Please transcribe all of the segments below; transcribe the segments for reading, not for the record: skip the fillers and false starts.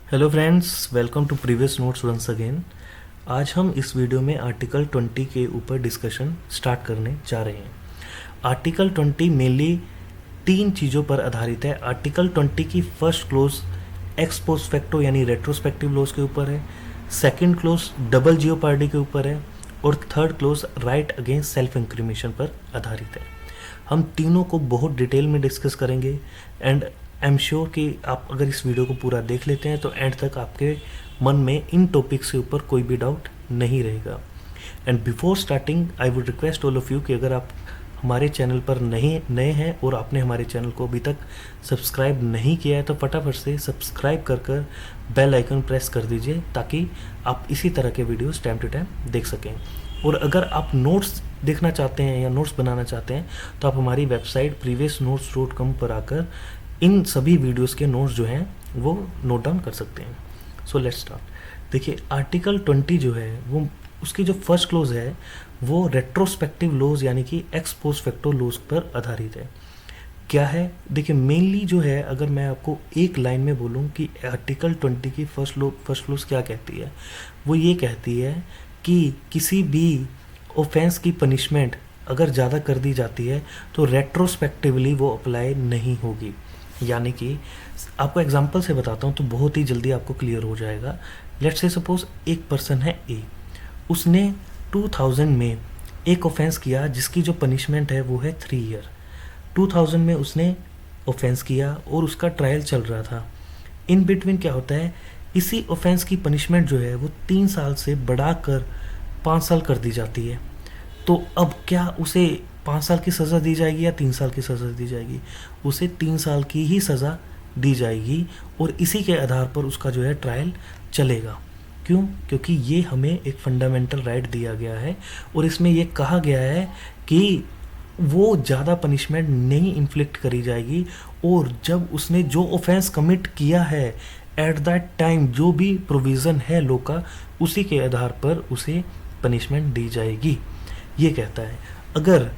Hello friends, welcome to previous notes once again. आज हम इस वीडियो में आर्टिकल 20 के ऊपर डिस्कशन स्टार्ट करने जा रहे हैं। आर्टिकल 20 मेनली तीन चीज़ों पर आधारित है। आर्टिकल 20 की first close x post facto यानी रेट्रोस्पेक्टिव लॉज के ऊपर है, सेकंड क्लोज डबल जियोपार्डी के ऊपर है और third clause right against self incrimination पर आधारित है। हम तीनों को बहुत डिटेल में डिस्कस करेंगे एंड आई एम श्योर कि आप अगर इस वीडियो को पूरा देख लेते हैं तो एंड तक आपके मन में इन टॉपिक्स के ऊपर कोई भी डाउट नहीं रहेगा। And before starting I would request all of you कि अगर आप हमारे चैनल पर नए हैं और आपने हमारे चैनल को अभी तक सब्सक्राइब नहीं किया है तो फटाफट से सब्सक्राइब कर बेल आइकन प्रेस कर दीजिए ताकि आप इसी तरह के वीडियोस टाइम टू टाइम देख सकें। और अगर आप नोट्स देखना चाहते हैं या नोट्स बनाना चाहते हैं तो आप हमारी वेबसाइट previousnotes.com पर आकर इन सभी वीडियोस के नोट्स जो हैं वो नोट डाउन कर सकते हैं। So let's start. देखिए, आर्टिकल 20 जो है वो उसकी जो फर्स्ट क्लोज है वो रेट्रोस्पेक्टिव लॉज यानी कि एक्स पोस्ट फैक्टो लॉज पर आधारित है। क्या है? देखिए, मेनली जो है अगर मैं आपको एक लाइन में बोलूँ कि आर्टिकल 20 की फर्स्ट क्लोज क्या कहती है, वो ये कहती है कि किसी भी ऑफेंस की पनिशमेंट अगर ज़्यादा कर दी जाती है तो रेट्रोस्पेक्टिवली वो अप्लाई नहीं होगी। यानी कि आपको एग्जांपल से बताता हूँ तो बहुत ही जल्दी आपको क्लियर हो जाएगा। लेट्स से सपोज एक पर्सन है ए, उसने 2000 में एक ऑफेंस किया जिसकी जो पनिशमेंट है वो है 3 ईयर। 2000 में उसने ऑफेंस किया और उसका ट्रायल चल रहा था। इन बिटवीन क्या होता है, इसी ऑफेंस की पनिशमेंट जो है वो 3 साल से बढ़ाकर 5 साल कर दी जाती है। तो अब क्या उसे 5 साल की सज़ा दी जाएगी या 3 साल की सज़ा दी जाएगी? उसे 3 साल की ही सज़ा दी जाएगी और इसी के आधार पर उसका जो है ट्रायल चलेगा। क्यों? क्योंकि ये हमें एक फंडामेंटल राइट दिया गया है और इसमें ये कहा गया है कि वो ज़्यादा पनिशमेंट नहीं इन्फ्लिक्ट करी जाएगी और जब उसने जो ऑफेंस कमिट किया है एट दैट टाइम जो भी प्रोविज़न है लॉ का उसी के आधार पर उसे पनिशमेंट दी जाएगी। ये कहता है। अगर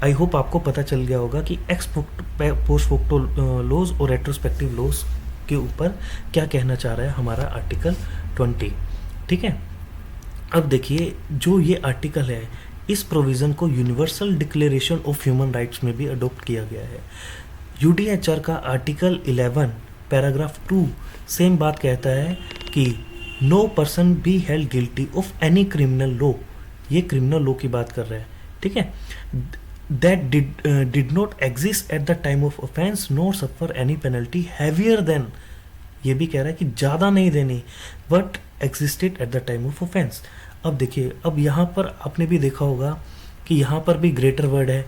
आई होप आपको पता चल गया होगा कि एक्स पोस्ट फैक्टो लॉज और रेट्रोस्पेक्टिव लॉज के ऊपर क्या कहना चाह रहा है हमारा आर्टिकल 20। ठीक है, अब देखिए जो ये आर्टिकल है इस प्रोविज़न को universal declaration of human rights में भी अडॉप्ट किया गया है। यूडीएचआर का आर्टिकल 11 पैराग्राफ 2 सेम बात कहता है कि no person be held guilty of any criminal law. ये क्रिमिनल लॉ की बात कर रहा है। ठीक है, that did not exist at the time of offense nor suffer any penalty heavier than, ये भी कह रहा है कि ज़्यादा नहीं देनी, but existed at the time of offense। अब देखिए, अब यहाँ पर आपने भी देखा होगा कि यहाँ पर भी ग्रेटर वर्ड है,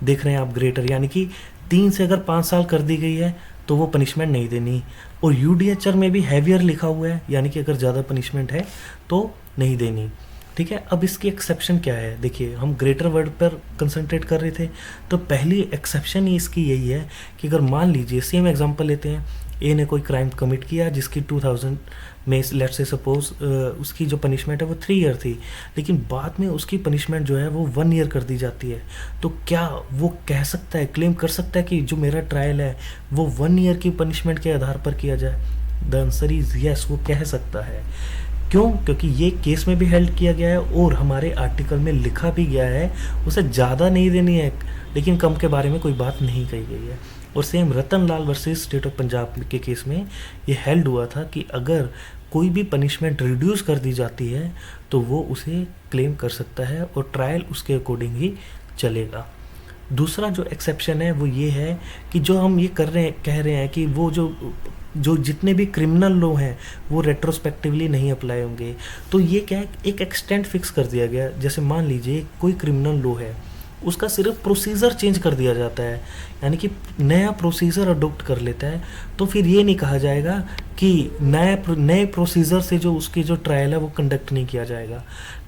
देख रहे हैं आप ग्रेटर, यानी कि 3 से अगर 5 साल कर दी गई है तो वो पनिशमेंट नहीं देनी। और यूडीएचआर में भी हैवियर लिखा हुआ है, यानी कि अगर ज़्यादा पनिशमेंट है तो नहीं देनी। ठीक है, अब इसकी एक्सेप्शन क्या है? देखिए, हम ग्रेटर वर्ड पर कंसंट्रेट कर रहे थे तो पहली एक्सेप्शन ही इसकी यही है कि अगर मान लीजिए सेम एग्जांपल लेते हैं, ए ने कोई क्राइम कमिट किया जिसकी 2000 में लेट्स से सपोज उसकी जो पनिशमेंट है वो 3 ईयर थी, लेकिन बाद में उसकी पनिशमेंट जो है वो 1 ईयर कर दी जाती है। तो क्या वो कह सकता है, क्लेम कर सकता है कि जो मेरा ट्रायल है वो 1 ईयर की पनिशमेंट के आधार पर किया जाए? द आंसर इज यस, वो कह सकता है। क्यों? क्योंकि ये केस में भी हेल्ड किया गया है और हमारे आर्टिकल में लिखा भी गया है उसे ज़्यादा नहीं देनी है लेकिन कम के बारे में कोई बात नहीं कही गई है। और same Ratan Lal versus state of Punjab के केस में ये हेल्ड हुआ था कि अगर कोई भी पनिशमेंट रिड्यूस कर दी जाती है तो वो उसे क्लेम कर सकता है और ट्रायल उसके अकॉर्डिंग ही चलेगा। दूसरा जो एक्सेप्शन है वो ये है कि जो हम ये कह रहे हैं कि वो जो जितने भी क्रिमिनल लॉ हैं वो रेट्रोस्पेक्टिवली नहीं अप्लाई होंगे। तो ये क्या है, एक एक्सटेंट फिक्स कर दिया गया। जैसे मान लीजिए कोई क्रिमिनल लॉ है, उसका सिर्फ प्रोसीजर चेंज कर दिया जाता है, यानी कि नया प्रोसीजर अडॉप्ट कर लेता है, तो फिर ये नहीं कहा जाएगा कि नए प्रोसीजर से जो उसकी जो ट्रायल है वो कंडक्ट नहीं किया जाएगा।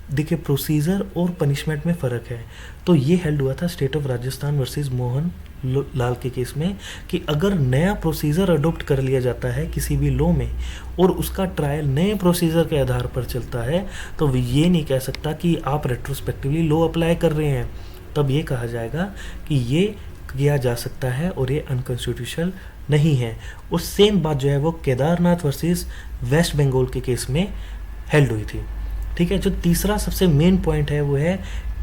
देखिए, प्रोसीजर और पनिशमेंट में फ़र्क है। तो ये हेल्ड हुआ था state of Rajasthan versus Mohan Lal के केस में कि अगर नया प्रोसीजर अडॉप्ट कर लिया जाता है किसी भी लॉ में और उसका ट्रायल नए प्रोसीजर के आधार पर चलता है तो वो ये नहीं कह सकता कि आप रेट्रोस्पेक्टिवली लॉ अप्लाई कर रहे हैं। तब ये कहा जाएगा कि ये किया जा सकता है और ये अनकॉन्स्टिट्यूशनल नहीं है। और सेम बात जो है वो केदारनाथ वर्सेस वेस्ट बंगाल के केस में हेल्ड हुई थी। ठीक है, जो तीसरा सबसे मेन पॉइंट है वो है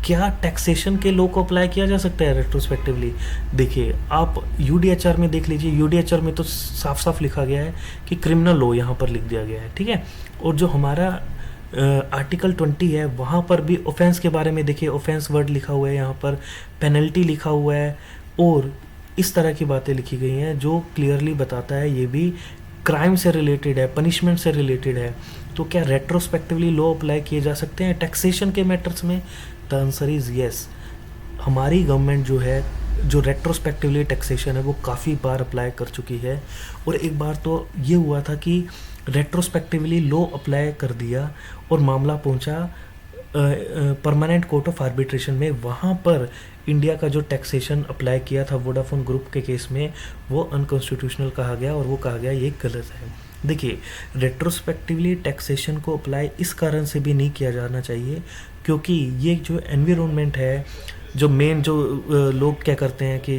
क्या टैक्सेशन के लॉ को अप्लाई किया जा सकता है रेट्रोस्पेक्टिवली। देखिए आप यूडीएचआर में देख लीजिए, यूडीएचआर में तो साफ साफ लिखा गया है कि क्रिमिनल लॉ यहाँ पर लिख दिया गया है। ठीक है, और जो हमारा आर्टिकल 20 है वहाँ पर भी ऑफेंस के बारे में देखिए, ऑफेंस वर्ड लिखा हुआ है, यहाँ पर पेनल्टी लिखा हुआ है और इस तरह की बातें लिखी गई हैं जो क्लियरली बताता है ये भी क्राइम से रिलेटेड है, पनिशमेंट से रिलेटेड है। तो क्या रेट्रोस्पेक्टिवली लॉ अप्लाई किए जा सकते हैं टैक्सेशन के मैटर्स में? The answer is yes. हमारी गवर्नमेंट जो है जो रेट्रोस्पेक्टिवली टैक्सेशन है वो काफ़ी बार अप्लाई कर चुकी है। और एक बार तो ये हुआ था कि रेट्रोस्पेक्टिवली लॉ अप्लाई कर दिया और मामला पहुंचा परमानेंट कोर्ट ऑफ आर्बिट्रेशन में। वहाँ पर इंडिया का जो टैक्सेशन अप्लाई किया था वोडाफोन ग्रुप के केस में वो अनकॉन्स्टिट्यूशनल कहा गया और वो कहा गया ये गलत है। देखिए रेट्रोस्पेक्टिवली टैक्सेशन को अप्लाई इस कारण से भी नहीं किया जाना चाहिए क्योंकि ये जो एनवायरनमेंट है, जो मेन जो लोग क्या करते हैं कि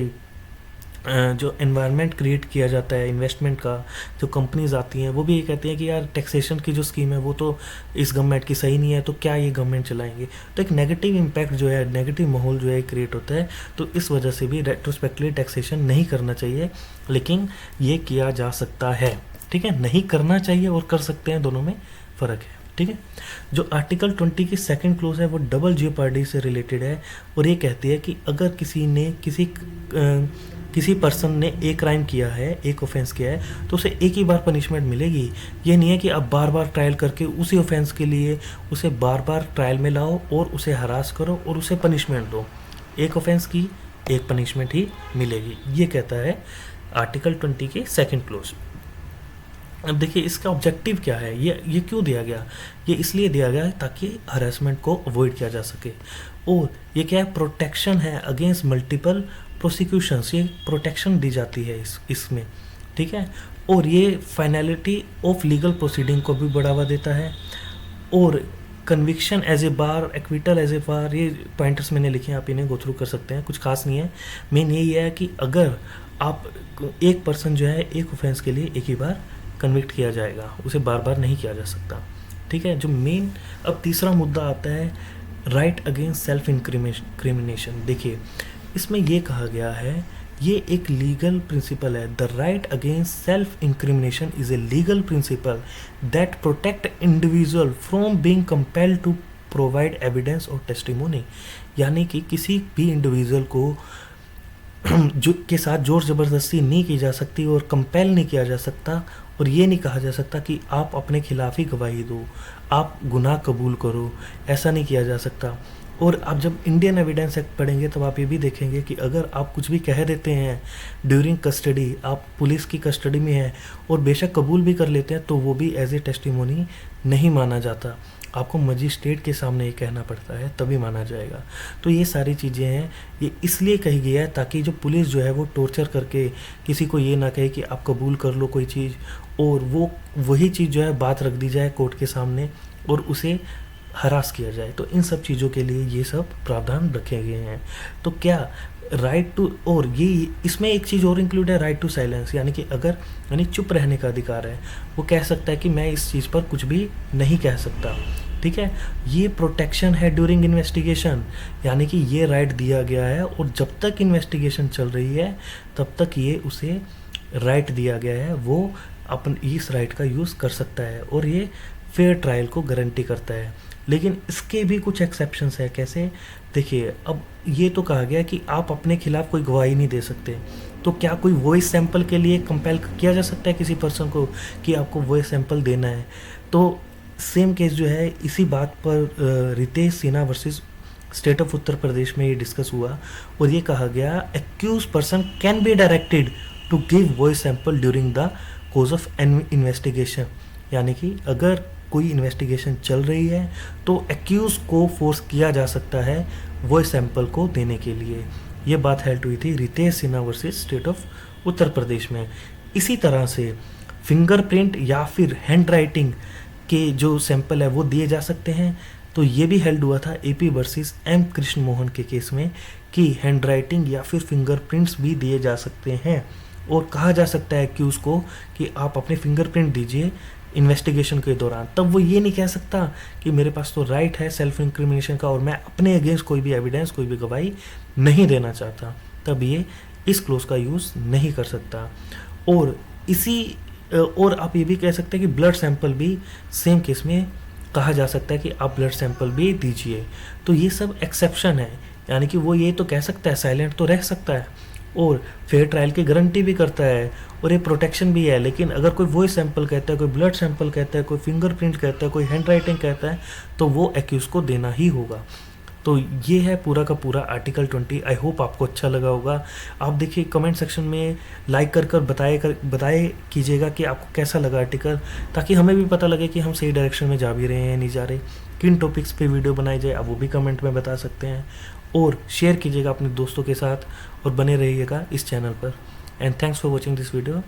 जो एनवायरनमेंट क्रिएट किया जाता है इन्वेस्टमेंट का, जो कंपनीज आती हैं वो भी ये कहती हैं कि यार टैक्सेशन की जो स्कीम है वो तो इस गवर्नमेंट की सही नहीं है, तो क्या ये गवर्नमेंट चलाएंगे। तो एक नेगेटिव इम्पैक्ट जो है, नेगेटिव माहौल जो है क्रिएट होता है। तो इस वजह से भी रेट्रोस्पेक्टिवली टैक्सेशन नहीं करना चाहिए, लेकिन ये किया जा सकता है। ठीक है, नहीं करना चाहिए और कर सकते हैं, दोनों में फ़र्क है। ठीक है, जो आर्टिकल 20 की सेकंड क्लोज है वो डबल जेओपार्डी से रिलेटेड है और ये कहती है कि अगर किसी पर्सन ने एक क्राइम किया है, एक ऑफेंस किया है, तो उसे एक ही बार पनिशमेंट मिलेगी। ये नहीं है कि आप बार बार ट्रायल करके उसी ऑफेंस के लिए उसे बार बार ट्रायल में लाओ और उसे हरास करो और उसे पनिशमेंट दो। एक ऑफेंस की एक पनिशमेंट ही मिलेगी, ये कहता है आर्टिकल 20 के सेकंड क्लोज। अब देखिए इसका ऑब्जेक्टिव क्या है, ये क्यों दिया गया? ये इसलिए दिया गया है ताकि हरासमेंट को अवॉइड किया जा सके। और ये क्या है, प्रोटेक्शन है अगेंस्ट मल्टीपल प्रोसिक्यूशंस, ये प्रोटेक्शन दी जाती है इसमें। ठीक है, और ये फाइनलिटी ऑफ लीगल प्रोसीडिंग को भी बढ़ावा देता है। और conviction as a bar, acquittal as a bar, ये पॉइंटर्स मैंने लिखे हैं, आप इन्हें गो थ्रू कर सकते हैं, कुछ खास नहीं है। मेन यही है कि अगर आप एक पर्सन जो है एक ऑफेंस के लिए एक ही बार कन्विक्ट किया जाएगा, उसे बार बार नहीं किया जा सकता। ठीक है, जो मेन अब तीसरा मुद्दा आता है राइट अगेंस्ट सेल्फ इंक्रिमिनेशन। देखिए इसमें ये कहा गया है, ये एक लीगल प्रिंसिपल है। The right against self incrimination is a legal principle that protect individual from being compelled to provide evidence और टेस्टिमोनी। यानी कि किसी भी इंडिविजुअल को जो के साथ जोर ज़बरदस्ती नहीं की जा सकती और कंपेल नहीं किया जा सकता, और ये नहीं कहा जा सकता कि आप अपने खिलाफ ही गवाही दो, आप गुनाह कबूल करो, ऐसा नहीं किया जा सकता। और आप जब इंडियन एविडेंस एक्ट पढ़ेंगे तब आप ये भी देखेंगे कि अगर आप कुछ भी कह देते हैं ड्यूरिंग कस्टडी, आप पुलिस की कस्टडी में हैं और बेशक कबूल भी कर लेते हैं, तो वो भी एज ए टेस्टिमोनी नहीं माना जाता। आपको मजिस्ट्रेट के सामने ये कहना पड़ता है तभी माना जाएगा। तो ये सारी चीज़ें हैं, ये इसलिए कही गई है ताकि जो पुलिस जो है वो टॉर्चर करके किसी को ये ना कहे कि आप कबूल कर लो कोई चीज़, और वो वही चीज़ जो है बात रख दी जाए कोर्ट के सामने और उसे हरास किया जाए। तो इन सब चीज़ों के लिए ये सब प्रावधान रखे गए हैं। तो क्या राइट टू, और ये इसमें एक चीज़ और इंक्लूड है, राइट टू साइलेंस, यानी कि अगर चुप रहने का अधिकार है। वो कह सकता है कि मैं इस चीज़ पर कुछ भी नहीं कह सकता। ठीक है, ये प्रोटेक्शन है ड्यूरिंग इन्वेस्टिगेशन, यानी कि ये राइट दिया गया है और जब तक इन्वेस्टिगेशन चल रही है तब तक ये उसे राइट दिया गया है, वो अपन इस राइट का यूज़ कर सकता है और ये फेयर ट्रायल को गारंटी करता है। लेकिन इसके भी कुछ एक्सेप्शंस है। कैसे? देखिए अब ये तो कहा गया कि आप अपने खिलाफ कोई गवाही नहीं दे सकते, तो क्या कोई वॉइस सैंपल के लिए कंपेल किया जा सकता है किसी पर्सन को कि आपको वॉइस सैंपल देना है? तो सेम केस जो है इसी बात पर Ritesh Sinha versus state of Uttar Pradesh में ये डिस्कस हुआ और ये कहा गया accused person can be directed to give voice sample during the course of an investigation. यानी कि अगर कोई इन्वेस्टिगेशन चल रही है तो एक्यूज को फोर्स किया जा सकता है वॉइस सैंपल को देने के लिए। ये बात हेल्ड हुई थी Ritesh Sinha versus state of Uttar Pradesh में। इसी तरह से फिंगरप्रिंट या फिर हैंड राइटिंग के जो सैंपल है वो दिए जा सकते हैं। तो ये भी हेल्ड हुआ था AP versus M Krishna Mohan के केस में कि हैंडराइटिंग या फिर फिंगरप्रिंट्स भी दिए जा सकते हैं और कहा जा सकता है कि उसको कि आप अपने फिंगरप्रिंट दीजिए इन्वेस्टिगेशन के दौरान। तब वो ये नहीं कह सकता कि मेरे पास तो राइट है सेल्फ इंक्रिमिनेशन का और मैं अपने अगेंस्ट कोई भी एविडेंस कोई भी गवाही नहीं देना चाहता, तब ये इस क्लोज का यूज़ नहीं कर सकता। और आप ये भी कह सकते हैं कि ब्लड सैंपल भी सेम केस में कहा जा सकता है कि आप ब्लड सैंपल भी दीजिए। तो ये सब एक्सेप्शन है, यानी कि वो ये तो कह सकता है, साइलेंट तो रह सकता है और फेयर ट्रायल की गारंटी भी करता है और ये प्रोटेक्शन भी है। लेकिन अगर कोई वॉइस सैंपल कहता है, कोई ब्लड सैंपल कहता है, कोई फिंगरप्रिंट कहता है, कोई हैंड राइटिंग कहता है, तो वो एक्यूज को देना ही होगा। तो ये है पूरा का पूरा आर्टिकल 20। आई होप आपको अच्छा लगा होगा। आप देखिए कमेंट सेक्शन में लाइक कर बताए कीजिएगा कि आपको कैसा लगा आर्टिकल, ताकि हमें भी पता लगे कि हम सही डायरेक्शन में जा भी रहे हैं नहीं जा रहे, किन टॉपिक्स पे वीडियो बनाई जाए, आप वो भी कमेंट में बता सकते हैं। और शेयर कीजिएगा अपने दोस्तों के साथ और बने रहिएगा इस चैनल पर। And thanks for watching this video.